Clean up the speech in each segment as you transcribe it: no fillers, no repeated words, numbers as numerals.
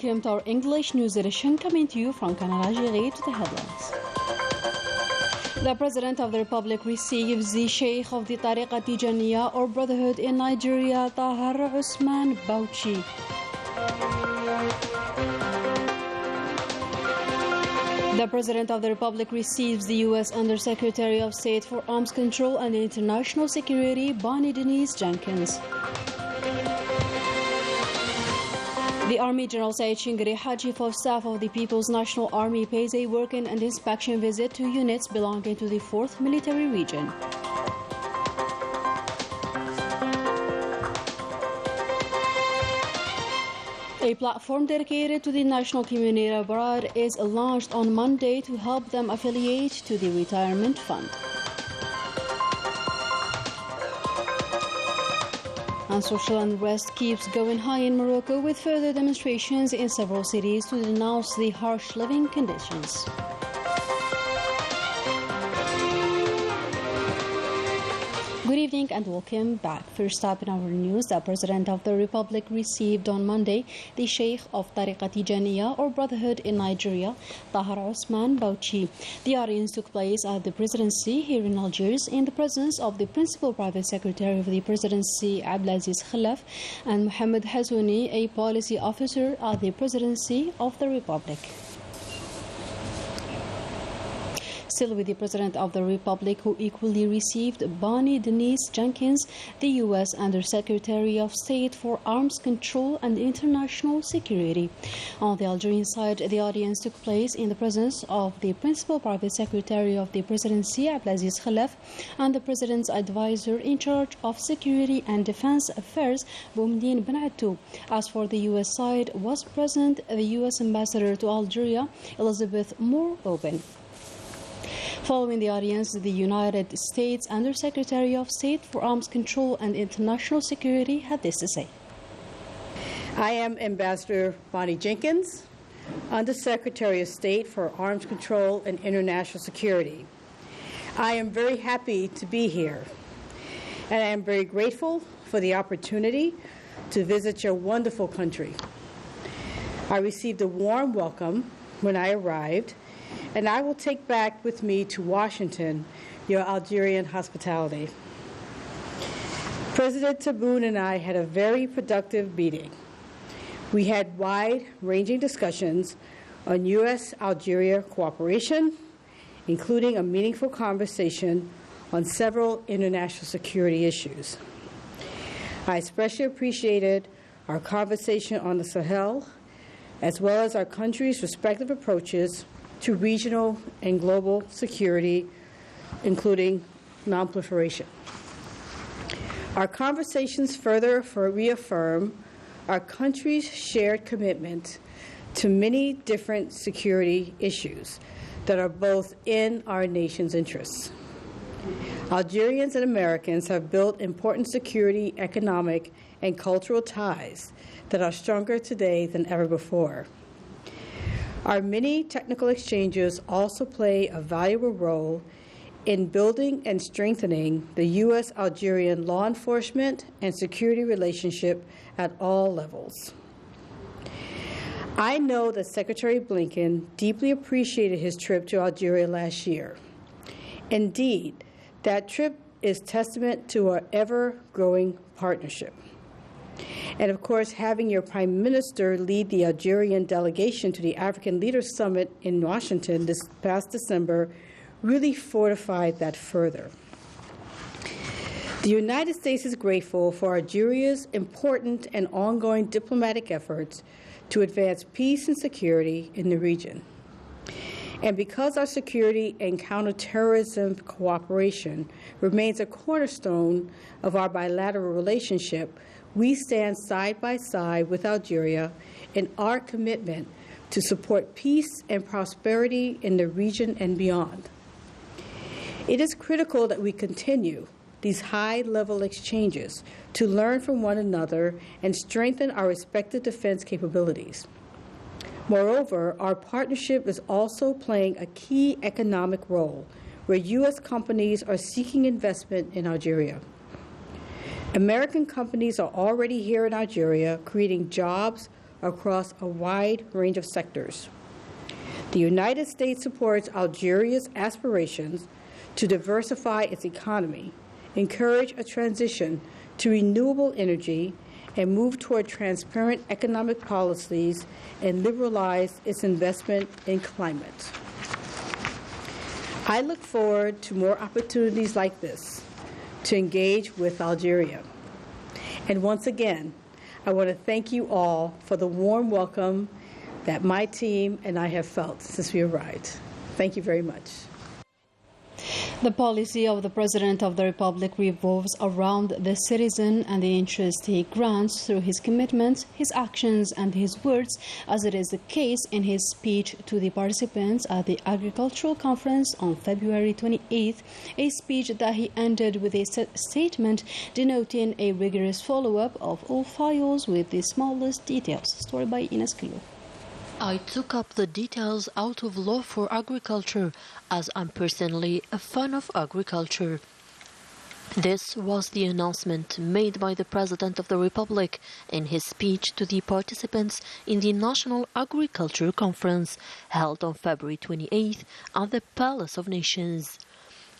welcome to our English news edition, coming to you from Canal, Algérie. To the headlines. The President of the Republic receives the Sheikh of the Tariqa Tijaniya or Brotherhood in Nigeria, Tahar Usman Bauchi. The President of the Republic receives the U.S. Undersecretary of State for Arms Control and International Security, Bonnie Denise Jenkins. The Army General Said Shingriha, Chief of Staff of the People's National Army, pays a working and inspection visit to units belonging to the 4th Military Region. A platform dedicated to the national community abroad is launched on Monday to help them affiliate to the retirement fund. And social unrest keeps going high in Morocco, with further demonstrations in several cities to denounce the harsh living conditions. Good evening and welcome back. First up in our news, the President of the Republic received on Monday the Sheikh of Tariqa Tijaniya or Brotherhood in Nigeria, Tahar Usman Bauchi. The audience took place at the Presidency here in Algiers in the presence of the Principal Private Secretary of the Presidency, Abdelaziz Khalaf, and Mohamed Hassouni, a policy officer at the Presidency of the Republic. Still with the President of the Republic, who equally received Bonnie Denise Jenkins, the U.S. Undersecretary of State for Arms Control and International Security. On the Algerian side, the audience took place in the presence of the Principal Private Secretary of the Presidency, Abdelaziz Khalaf, and the President's advisor in charge of Security and Defense Affairs, Boumediene Ben Attou. As for the U.S. side, was present the U.S. Ambassador to Algeria, Elizabeth Moore Oben. Following the audience, the United States Undersecretary of State for Arms Control and International Security had this to say. I am Ambassador Bonnie Jenkins, Undersecretary of State for Arms Control and International Security. I am very happy to be here, and I am very grateful for the opportunity to visit your wonderful country. I received a warm welcome when I arrived, and I will take back with me to Washington your Algerian hospitality. President Tebboune and I had a very productive meeting. We had wide-ranging discussions on U.S.-Algeria cooperation, including a meaningful conversation on several international security issues. I especially appreciated our conversation on the Sahel, as well as our country's respective approaches to regional and global security, including nonproliferation. Our conversations further reaffirm our country's shared commitment to many different security issues that are both in our nation's interests. Algerians and Americans have built important security, economic, and cultural ties that are stronger today than ever before. Our many technical exchanges also play a valuable role in building and strengthening the U.S.-Algerian law enforcement and security relationship at all levels. I know that Secretary Blinken deeply appreciated his trip to Algeria last year. Indeed, that trip is testament to our ever-growing partnership. And of course, having your Prime Minister lead the Algerian delegation to the African Leaders Summit in Washington this past December really fortified that further. The United States is grateful for Algeria's important and ongoing diplomatic efforts to advance peace and security in the region. And because our security and counterterrorism cooperation remains a cornerstone of our bilateral relationship, we stand side by side with Algeria in our commitment to support peace and prosperity in the region and beyond. It is critical that we continue these high-level exchanges to learn from one another and strengthen our respective defense capabilities. Moreover, our partnership is also playing a key economic role where U.S. companies are seeking investment in Algeria. American companies are already here in Algeria, creating jobs across a wide range of sectors. The United States supports Algeria's aspirations to diversify its economy, encourage a transition to renewable energy, and move toward transparent economic policies and liberalize its investment in climate. I look forward to more opportunities like this to engage with Algeria. And once again, I want to thank you all for the warm welcome that my team and I have felt since we arrived. Thank you very much. The policy of the President of the Republic revolves around the citizen and the interest he grants through his commitments, his actions, and his words, as it is the case in his speech to the participants at the Agricultural Conference on February 28th, a speech that he ended with a statement denoting a rigorous follow-up of all files with the smallest details. Story by Ines Clio. I took up the details out of law for agriculture, as I'm personally a fan of agriculture. This was the announcement made by the President of the Republic in his speech to the participants in the National Agriculture Conference held on February 28th at the Palace of Nations.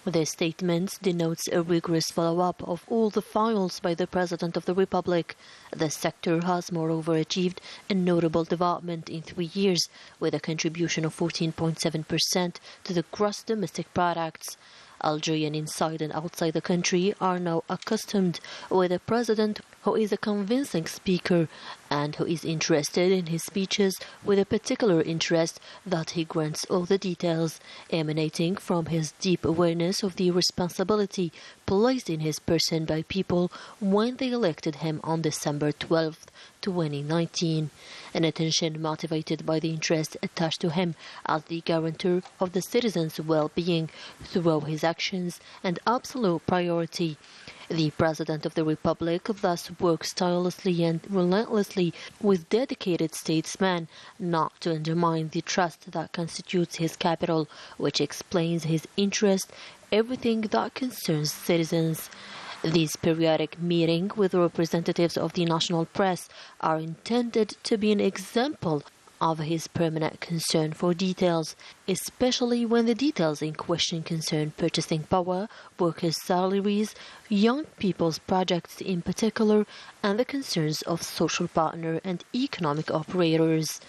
The statement denotes a rigorous follow-up of all the files by the President of the Republic. The sector has moreover achieved a notable development in 3 years, with a contribution of 14.7% to the gross domestic products. Algerians inside and outside the country are now accustomed with a president who is a convincing speaker and who is interested in his speeches with a particular interest that he grants all the details, emanating from his deep awareness of the responsibility placed in his person by people when they elected him on December 12th, 2019, an attention motivated by the interest attached to him as the guarantor of the citizens' well-being through his actions and absolute priority. The President of the Republic thus works tirelessly and relentlessly with dedicated statesmen not to undermine the trust that constitutes his capital, which explains his interest everything that concerns citizens. These periodic meetings with representatives of the national press are intended to be an example of his permanent concern for details, especially when the details in question concern purchasing power, workers' salaries, young people's projects in particular, and the concerns of social partners and economic operators.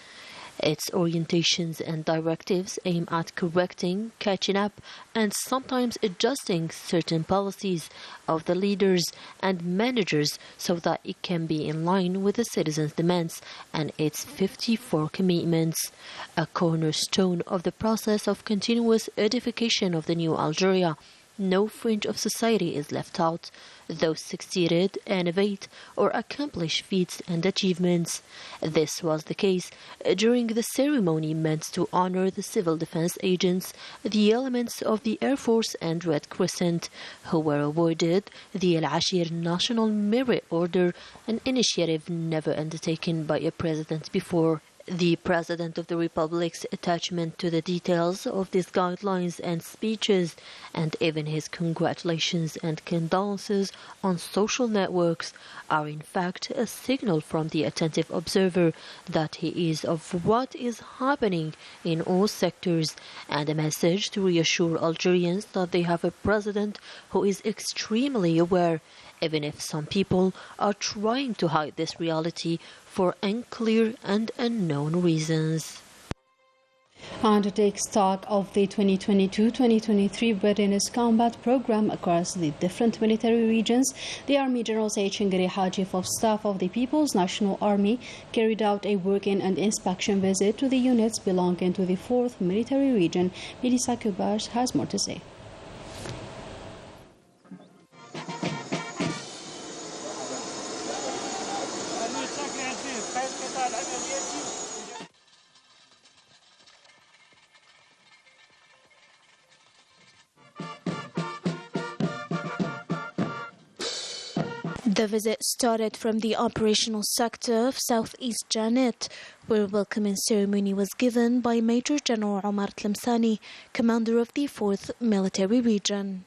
Its orientations and directives aim at correcting, catching up, and sometimes adjusting certain policies of the leaders and managers so that it can be in line with the citizens' demands and its 54 commitments, a cornerstone of the process of continuous edification of the new Algeria. No fringe of society is left out. Those succeeded, innovate, or accomplish feats and achievements. This was the case during the ceremony meant to honor the civil defense agents, the elements of the Air Force and Red Crescent, who were awarded the Al-Ashir National Merit Order, an initiative never undertaken by a president before. The President of the Republic's attachment to the details of these guidelines and speeches, and even his congratulations and condolences on social networks, are in fact a signal from the attentive observer that he is of what is happening in all sectors, and a message to reassure Algerians that they have a president who is extremely aware, even if some people are trying to hide this reality for unclear and unknown reasons. And to take stock of the 2022-2023 Readiness Combat Program across the different military regions, the Army General Said Chingari Haji, Chief of Staff of the People's National Army, carried out a working and inspection visit to the units belonging to the 4th Military Region. Melissa Kubash has more to say. The visit started from the operational sector of Southeast Janet, where a welcoming ceremony was given by Major General Omar Tlemceni, commander of the 4th Military Region.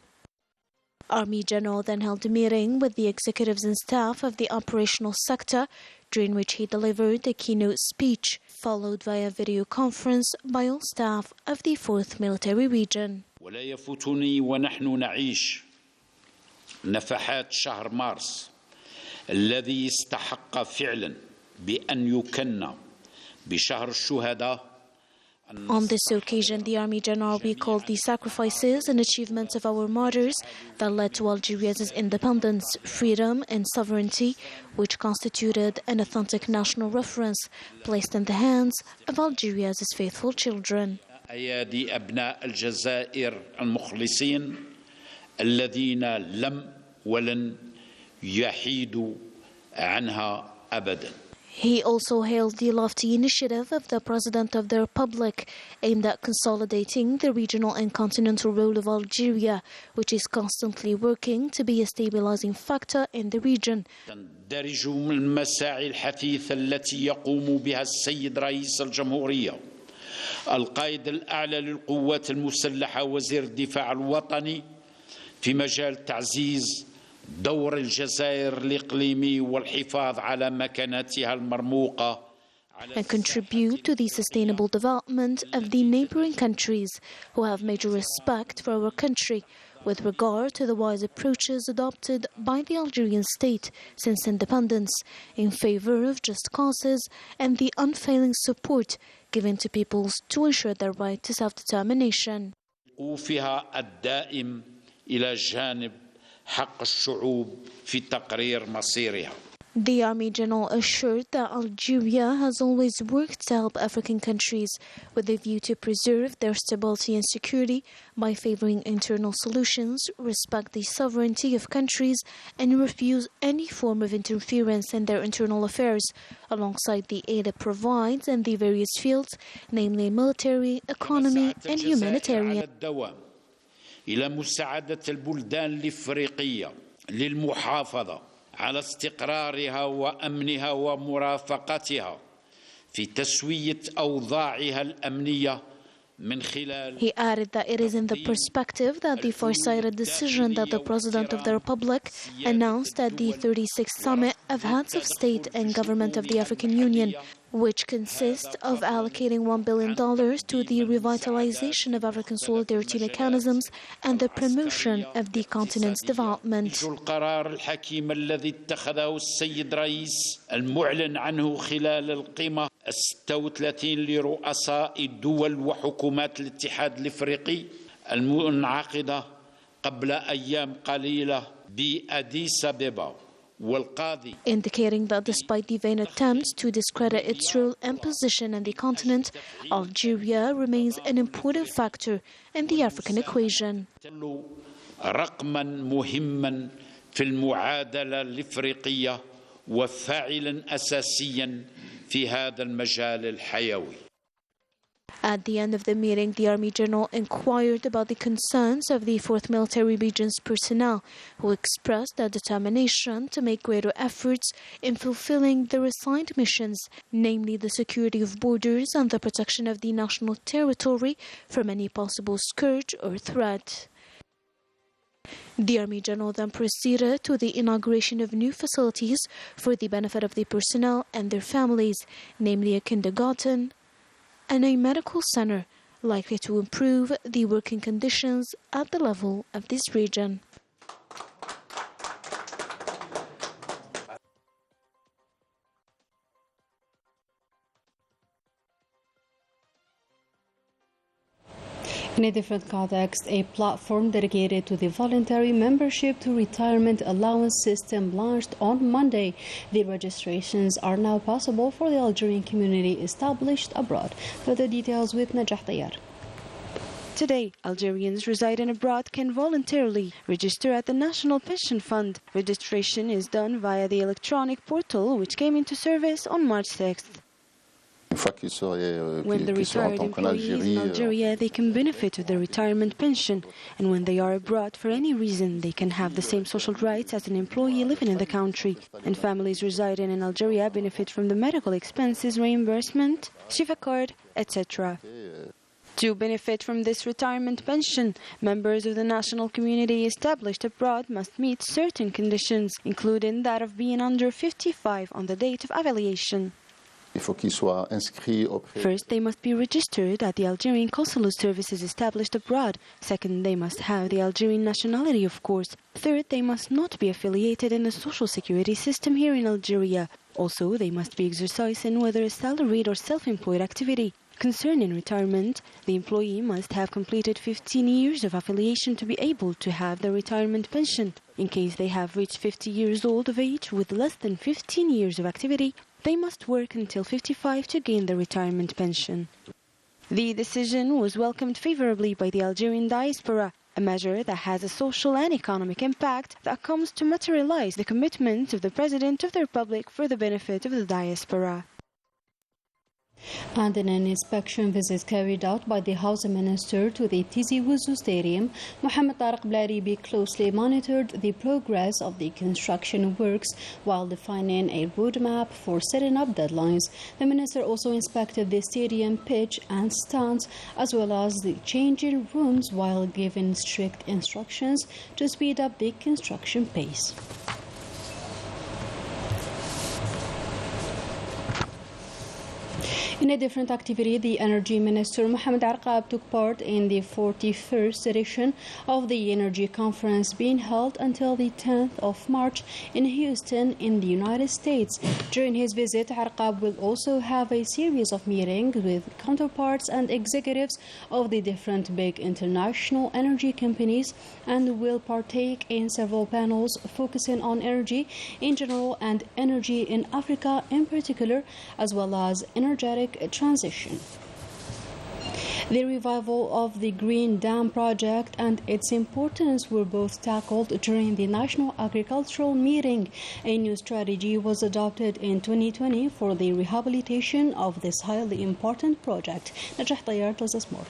Army General then held a meeting with the executives and staff of the operational sector during which he delivered a keynote speech, followed by a video conference by all staff of the 4th Military Region. ولا يفوتني ونحن نعيش نفحات شهر مارس الذي استحق فعلا بأن يكن بشهر الشهداء. On this occasion, the Army General recalled the sacrifices and achievements of our martyrs that led to Algeria's independence, freedom and sovereignty, which constituted an authentic national reference placed in the hands of Algeria's faithful children. أيادي أبناء الجزائر المخلصين الذين لم ولن يحيدوا عنها أبداً. He also hailed the lofty initiative of the President of the Republic aimed at consolidating the regional and continental role of Algeria, which is constantly working to be a stabilizing factor in the region. تندرج المساعي الحثيثة التي يقوم بها السيد رئيس الجمهورية القائد الأعلى للقوات المسلحة وزير الدفاع الوطني في مجال تعزيز دور الجزائر الإقليمي والحفاظ على مكانتها المرموقة and contribute to the sustainable development of the neighboring countries who have major respect for our country with regard to the wise approaches adopted by the Algerian state since independence in favor of just causes and the unfailing support given to peoples to ensure their right to self-determination. وفيها الدائم إلى جانب حق الشعوب في تقرير مصيرها. The Army General assured that Algeria has always worked to help African countries with a view to preserve their stability and security by favoring internal solutions, respect the sovereignty of countries, and refuse any form of interference in their internal affairs, alongside the aid it provides in the various fields, namely military, economy, and humanitarian. إلى مساعدة البلدان الإفريقية للمحافظة على استقرارها وأمنها ومرافقتها في تسوية أوضاعها الأمنية. He added that it is in the perspective that the far-sighted decision that the President of the Republic announced at the 36th Summit of Heads of State and Government of the African Union, which consists of allocating $1 billion to the revitalization of African solidarity mechanisms and the promotion of the continent's development. القرار الحكيم الذي اتخذه السيد رئيس المعلن عنه خلال القمة 36 لرؤساء الدول وحكومات الاتحاد الإفريقي المنعقدة قبل أيام قليلة بأديس أبيبا. Indicating that despite the vain attempts to discredit its role and position in the continent, Algeria remains an important factor in the African equation. رقما مهما في المعادلة الإفريقية وفاعلا أساسيا في هذا المجال الحيوي. At the end of the meeting, the Army General inquired about the concerns of the 4th Military Region's personnel, who expressed their determination to make greater efforts in fulfilling their assigned missions, namely the security of borders and the protection of the national territory from any possible scourge or threat. The Army General then proceeded to the inauguration of new facilities for the benefit of the personnel and their families, namely a kindergarten and a medical center, likely to improve the working conditions at the level of this region. In a different context, a platform dedicated to the voluntary membership to retirement allowance system launched on Monday. The registrations are now possible for the Algerian community established abroad. Further details with Najah Tayar. Today, Algerians residing abroad can voluntarily register at the National Pension Fund. Registration is done via the electronic portal, which came into service on March 6th. When the retired employee is in Algeria, they can benefit of the retirement pension, and when they are abroad for any reason, they can have the same social rights as an employee living in the country. And families residing in Algeria benefit from the medical expenses reimbursement, Shifa card, etc. To benefit from this retirement pension, members of the national community established abroad must meet certain conditions, including that of being under 55 on the date of affiliation. First, they must be registered at the Algerian consular services established abroad. Second, they must have the Algerian nationality, of course. Third, they must not be affiliated in the social security system here in Algeria. Also, they must be exercising whether a salaried or self-employed activity. Concerning retirement, the employee must have completed 15 years of affiliation to be able to have the retirement pension. In case they have reached 50 years old of age with less than 15 years of activity, they must work until 55 to gain the retirement pension. The decision was welcomed favorably by the Algerian diaspora, a measure that has a social and economic impact that comes to materialize the commitment of the President of the Republic for the benefit of the diaspora. And in an inspection visit carried out by the Housing Minister to the Tizi Ouzou Stadium, Mohamed Tariq Blaribi closely monitored the progress of the construction works while defining a roadmap for setting up deadlines. The Minister also inspected the stadium pitch and stands as well as the changing rooms while giving strict instructions to speed up the construction pace. In a different activity, the Energy Minister Mohamed Arqab took part in the 41st edition of the Energy Conference being held until the 10th of March in Houston in the United States. During his visit, Arqab will also have a series of meetings with counterparts and executives of the different big international energy companies and will partake in several panels focusing on energy in general and energy in Africa in particular, as well as energetic transition. The revival of the Green Dam project and its importance were both tackled during the National Agricultural Meeting. A new strategy was adopted in 2020 for the rehabilitation of this highly important project. Najah Tayyar tells us more.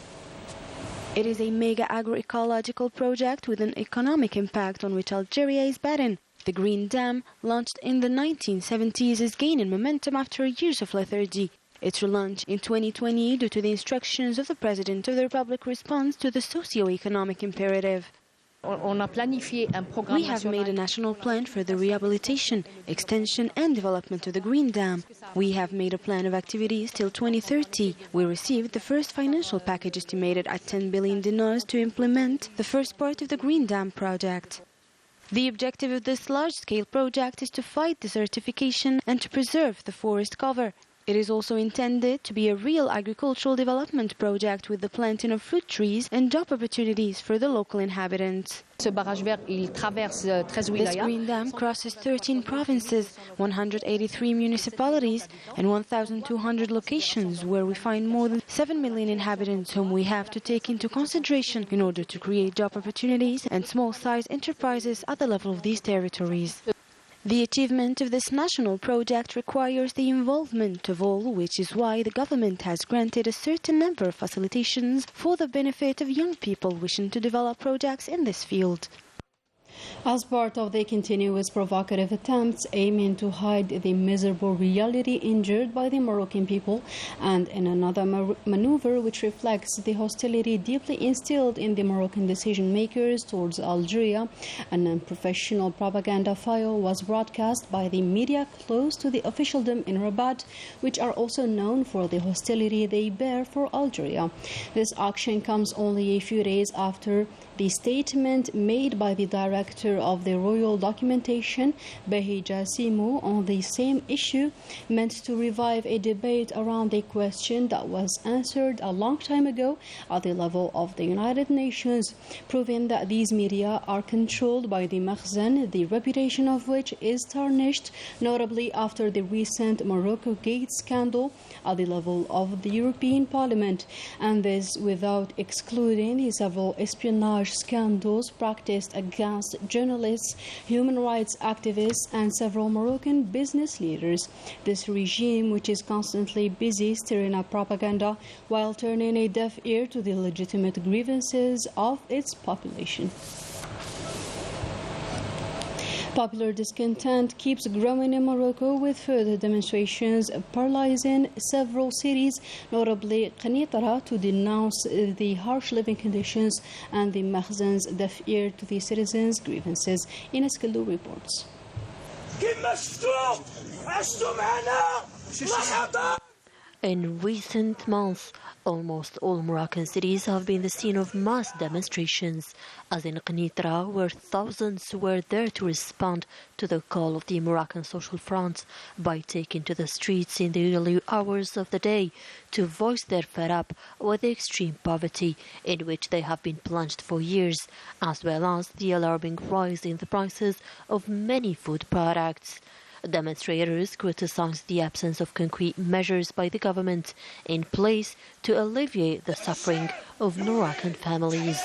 It is a mega agroecological project with an economic impact on which Algeria is betting. The Green Dam, launched in the 1970s, is gaining momentum after years of lethargy. Its relaunch in 2020 due to the instructions of the President of the Republic responds to the socio-economic imperative. We have made a national plan for the rehabilitation, extension and development of the Green Dam. We have made a plan of activities till 2030. We received the first financial package estimated at 10 billion dinars to implement the first part of the Green Dam project. The objective of this large-scale project is to fight desertification and to preserve the forest cover. It is also intended to be a real agricultural development project with the planting of fruit trees and job opportunities for the local inhabitants. This Green Dam crosses 13 provinces, 183 municipalities and 1,200 locations where we find more than 7 million inhabitants whom we have to take into consideration in order to create job opportunities and small-sized enterprises at the level of these territories. The achievement of this national project requires the involvement of all, which is why the government has granted a certain number of facilitations for the benefit of young people wishing to develop projects in this field. As part of the continuous provocative attempts aiming to hide the miserable reality endured by the Moroccan people, and in another maneuver which reflects the hostility deeply instilled in the Moroccan decision makers towards Algeria, an unprofessional propaganda file was broadcast by the media close to the officialdom in Rabat, which are also known for the hostility they bear for Algeria. This action comes only a few days after the statement made by the director of the Royal Documentation, Behi Jassimu, on the same issue meant to revive a debate around a question that was answered a long time ago at the level of the United Nations, proving that these media are controlled by the Makhzen, the reputation of which is tarnished, notably after the recent Morocco Gate scandal at the level of the European Parliament, and this without excluding the several espionage scandals practiced against journalists, human rights activists, and several Moroccan business leaders. This regime, which is constantly busy stirring up propaganda while turning a deaf ear to the legitimate grievances of its population. Popular discontent keeps growing in Morocco, with further demonstrations paralyzing several cities, notably Qanitara, to denounce the harsh living conditions, and the Makhzen's deaf ear to the citizens' grievances. Ines Kalou reports. In recent months, almost all Moroccan cities have been the scene of mass demonstrations, as in Qanitara, where thousands were there to respond to the call of the Moroccan Social Front by taking to the streets in the early hours of the day to voice their fed-up with the extreme poverty in which they have been plunged for years, as well as the alarming rise in the prices of many food products. Demonstrators criticized the absence of concrete measures by the government in place to alleviate the suffering of Moroccan families.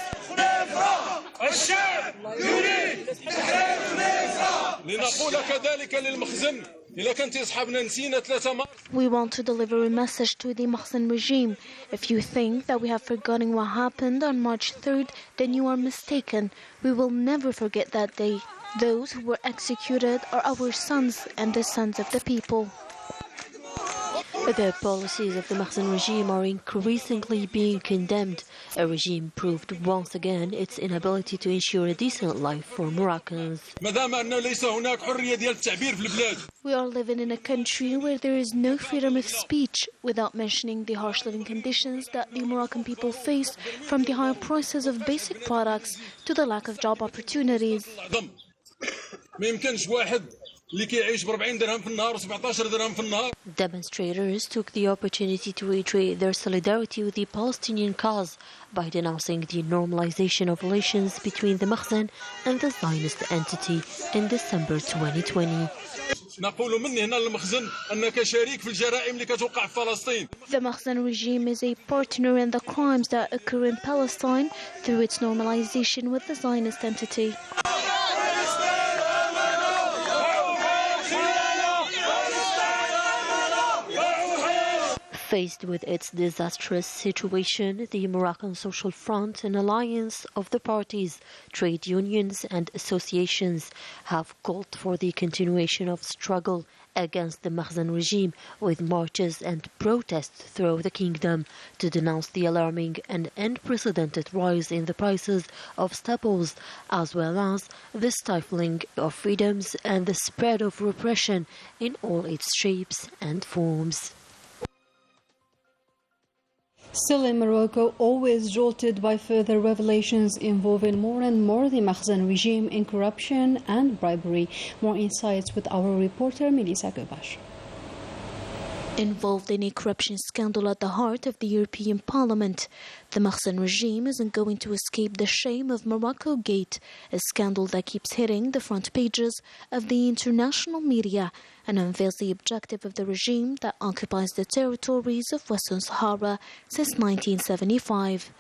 We want to deliver a message to the Makhzen regime. If you think that we have forgotten what happened on March 3rd, then you are mistaken. We will never forget that day. Those who were executed are our sons and the sons of the people. The policies of the Makhzen regime are increasingly being condemned. A regime proved once again its inability to ensure a decent life for Moroccans. We are living in a country where there is no freedom of speech, without mentioning the harsh living conditions that the Moroccan people face, from the higher prices of basic products to the lack of job opportunities. Demonstrators took the opportunity to reiterate their solidarity with the Palestinian cause by denouncing the normalization of relations between the Makhzen and the Zionist entity in December 2020. The Makhzen regime is a partner in the crimes that occur in Palestine through its normalization with the Zionist entity. Faced with its disastrous situation, the Moroccan Social Front, an alliance of the parties, trade unions and associations, have called for the continuation of struggle against the Makhzen regime, with marches and protests throughout the kingdom to denounce the alarming and unprecedented rise in the prices of staples, as well as the stifling of freedoms and the spread of repression in all its shapes and forms. Still in Morocco, always jolted by further revelations involving more and more the Makhzen regime in corruption and bribery. More insights with our reporter Melissa Gobash. Involved in a corruption scandal at the heart of the European Parliament, the Makhzen regime isn't going to escape the shame of Morocco Gate, a scandal that keeps hitting the front pages of the international media and unveils the objective of the regime that occupies the territories of Western Sahara since 1975.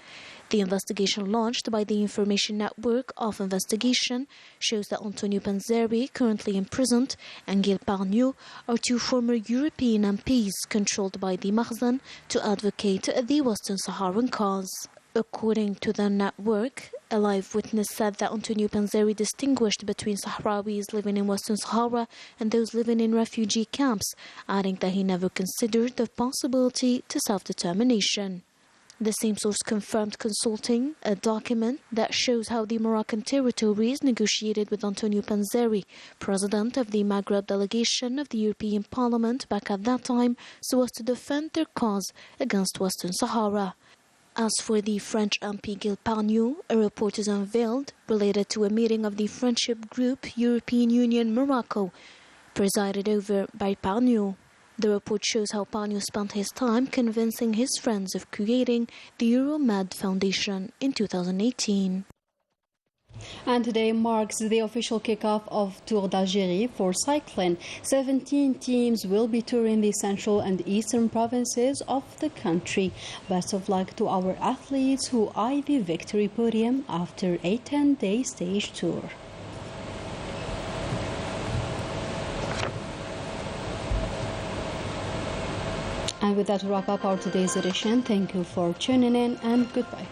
The investigation launched by the Information Network of Investigation shows that Antonio Panzeri, currently imprisoned, and Gil Pargneaux are two former European MPs controlled by the Makhzen to advocate the Western Saharan cause. According to the network, a live witness said that Antonio Panzeri distinguished between Sahrawis living in Western Sahara and those living in refugee camps, adding that he never considered the possibility to self-determination. The same source confirmed consulting a document that shows how the Moroccan territories negotiated with Antonio Panzeri, president of the Maghreb delegation of the European Parliament back at that time, so as to defend their cause against Western Sahara. As for the French MP Gil Pargneaux, a report is unveiled related to a meeting of the friendship group European Union Morocco, presided over by Pargneaux. The report shows how Pargneaux spent his time convincing his friends of creating the Euromed Foundation in 2018. And today marks the official kickoff of Tour d'Algérie for cycling. 17 teams will be touring the central and eastern provinces of the country. Best of luck to our athletes who eye the victory podium after a 10-day stage tour. And with that, we wrap up our today's edition. Thank you for tuning in and goodbye.